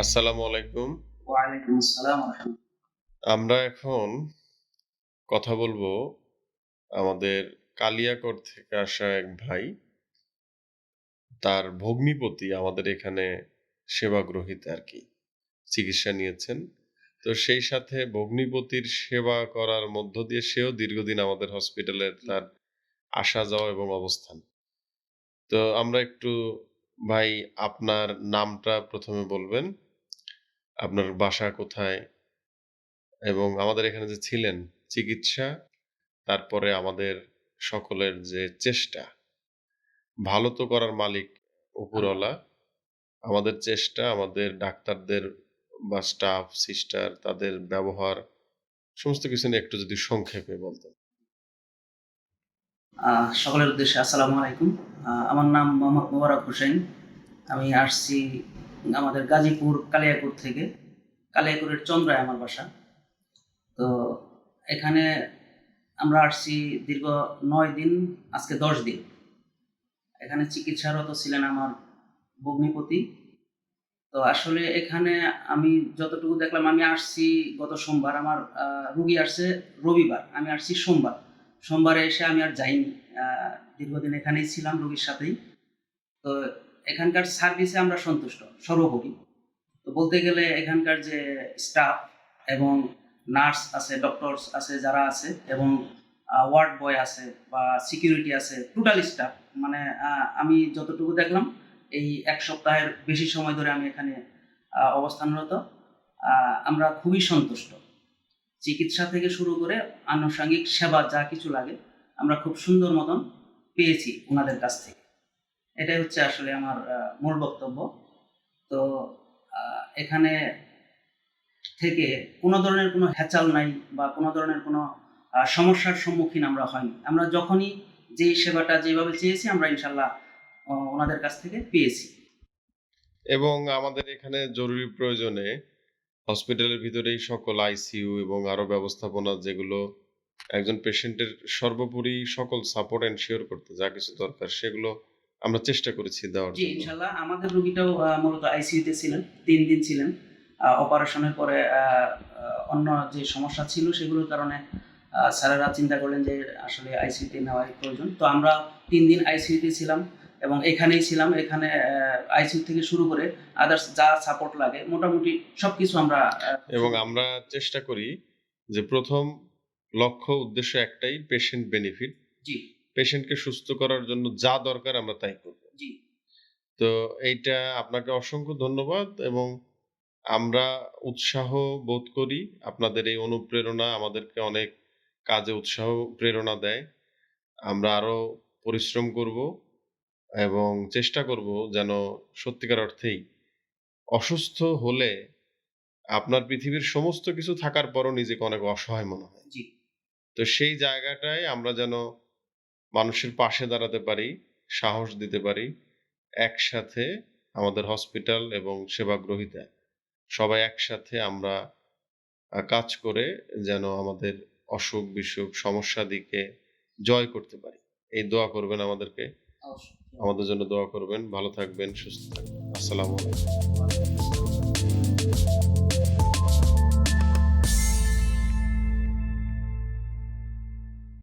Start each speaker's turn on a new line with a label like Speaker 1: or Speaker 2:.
Speaker 1: আসসালামু আলাইকুম।
Speaker 2: ওয়ালাইকুম আসসালাম ওয়া রাহমাতুল্লাহ।
Speaker 1: আমরা এখন কথা বলবো আমাদের কালিয়াকৈর থেকে আসা এক ভাই। তার ভগ্নিপতি আমাদের এখানে সেবাগ্রহীতা আরকি। চিকিৎসা নিয়েছেন। তো সেই সাথে ভগ্নিপতির সেবা করার মধ্য দিয়ে সেও দীর্ঘদিন আমাদের হসপিটালে
Speaker 2: জি।
Speaker 1: তার আসা যাওয়া এবং অবস্থান। তো আমরা একটু ভাই আপনার নামটা ১ম এ বলবেন, আপনার বাসা কোথায়? এবং আমাদের এখানে যে ছিলেন চিকিৎসা, তারপরে আমাদের সকলের যে চেষ্টা, ভালো তো করার মালিক
Speaker 2: আল্লাহ।
Speaker 1: উপরওয়ালা। আমাদের চেষ্টা, আমাদের ডাক্তারদের বা স্টাফ, সিস্টার তাদের ব্যবহার সমস্ত কিছু নিয়ে একটু যদি সংক্ষেপে বলতেন।
Speaker 2: সকলের উদ্দেশ্যে আসসালামু আলাইকুম। আমার নাম মোহাম্মদ মোবারক হোসেন। আমি আসছি আমাদের গাজীপুর কালিয়াকৈর থেকে। কালিয়াকৈরের চন্দ্রায় আমার বাসা। তো এখানে আমরা আসছি দীর্ঘ ৯ দিন, আজকে ১০ দিন। এখানে চিকিৎসারত ছিলেন আমার ভগ্নিপতি। তো আসলে এখানে আমি যতটুকু দেখলাম, আমি আসছি গত সোমবার, আমার রুগী আসছে রবিবার, আমি আসছি সোমবার। সোমবারে এসে আমি আর যাইনি। দীর্ঘদিন এখানেই ছিলাম রুগীর সাথেই। তো এখানকার সার্ভিসে আমরা সন্তুষ্ট সর্বোপরি। তো বলতে গেলে এখানকার যে স্টাফ এবং নার্স আছে, ডক্টরস আছে যারা আছে, এবং ওয়ার্ড বয় আছে বা সিকিউরিটি আছে, টোটাল স্টাফ, মানে আমি যতটুকু দেখলাম এই ১ সপ্তাহের বেশি সময় ধরে আমি এখানে অবস্থানরত। আমরা খুবই সন্তুষ্ট। চিকিৎসা থেকে শুরু করে আনুষঙ্গিক সেবা যা কিছু লাগে আমরা খুব সুন্দর মতন পেয়েছি ওনাদের কাছ থেকে। এটাই হচ্ছে আসলে আমার মূল বক্তব্য। তো এখানে থেকে কোনো ধরনের কোনো হ্যাচাল নাই বা কোনো ধরনের কোনো সমস্যার সম্মুখীন আমরা হয়নি। আমরা যখনই যেই সেবাটা যেভাবে চেয়েছি আমরা ইনশাআল্লাহ ওনাদের কাছ থেকে পেয়েছি।
Speaker 1: এবং আমাদের এখানে জরুরি প্রয়োজনে হসপিটালের ভিতরেই সকল আইসিইউ এবং আরো ব্যবস্থাপনা যেগুলো একজন পেশেন্টের সর্বোপরি সকল সাপোর্ট এনশিওর করতে যা কিছু দরকার সেগুলো আমরা চেষ্টা করেছি দেওয়ার
Speaker 2: জি,
Speaker 1: জন্য।
Speaker 2: ইনশাআল্লাহ আমাদের রোগীটাও মূলত আইসিইউতে ছিলেন। ৩ দিন ছিলেন। অপারেশনের পরে অন্য যে সমস্যা ছিল সেগুলোর কারণে স্যারেরা চিন্তা করলেন যে আসলে আইসিইউতে নেওয়াই প্রয়োজন। তো আমরা ৩ দিন আইসিইউতে ছিলাম এবং এখানেই ছিলাম। এখানে আইসিইউ থেকে শুরু করে আদার্স যা সাপোর্ট লাগে মোটামুটি সবকিছু আমরা
Speaker 1: এবং
Speaker 2: সুযোগ
Speaker 1: আমরা চেষ্টা করি যে ১ম লক্ষ্য উদ্দেশ্য একটাই পেশেন্ট বেনিফিট।
Speaker 2: জি,
Speaker 1: পেশেন্টকে সুস্থ করার জন্য যা দরকার আমরা তাই করব।
Speaker 2: জি।
Speaker 1: তো এইটা আপনাকে অসংখ্য ধন্যবাদ এবং আমরা উৎসাহ বোধ করি। আপনাদের এই অনুপ্রেরণা আমাদেরকে অনেক কাজে উৎসাহ প্রেরণা দেয়। আমরা আরো পরিশ্রম করব এবং চেষ্টা করব যেন সত্যিকার অর্থেই অসুস্থ হলে আপনার পৃথিবীর সমস্ত কিছু থাকার পরও নিজেকে অনেক অসহায় মনে হয়।
Speaker 2: জি।
Speaker 1: তো সেই জায়গাটায় আমরা যেন মানুষের পাশে দাঁড়াতে পারি, সাহস দিতে পারি। একসাথে আমাদের হসপিটাল এবং সেবাগ্রহীতা সবাই একসাথে আমরা কাজ করে যেন আমাদের অসুখ-বিসুখ, সমস্যাদিকে জয় করতে পারি। এই দোয়া করবেন আমাদেরকে।
Speaker 2: অবশ্যই।
Speaker 1: আমাদের জন্য দোয়া করবেন। ভালো থাকবেন, সুস্থ থাকবেন। আসসালামু আলাইকুম।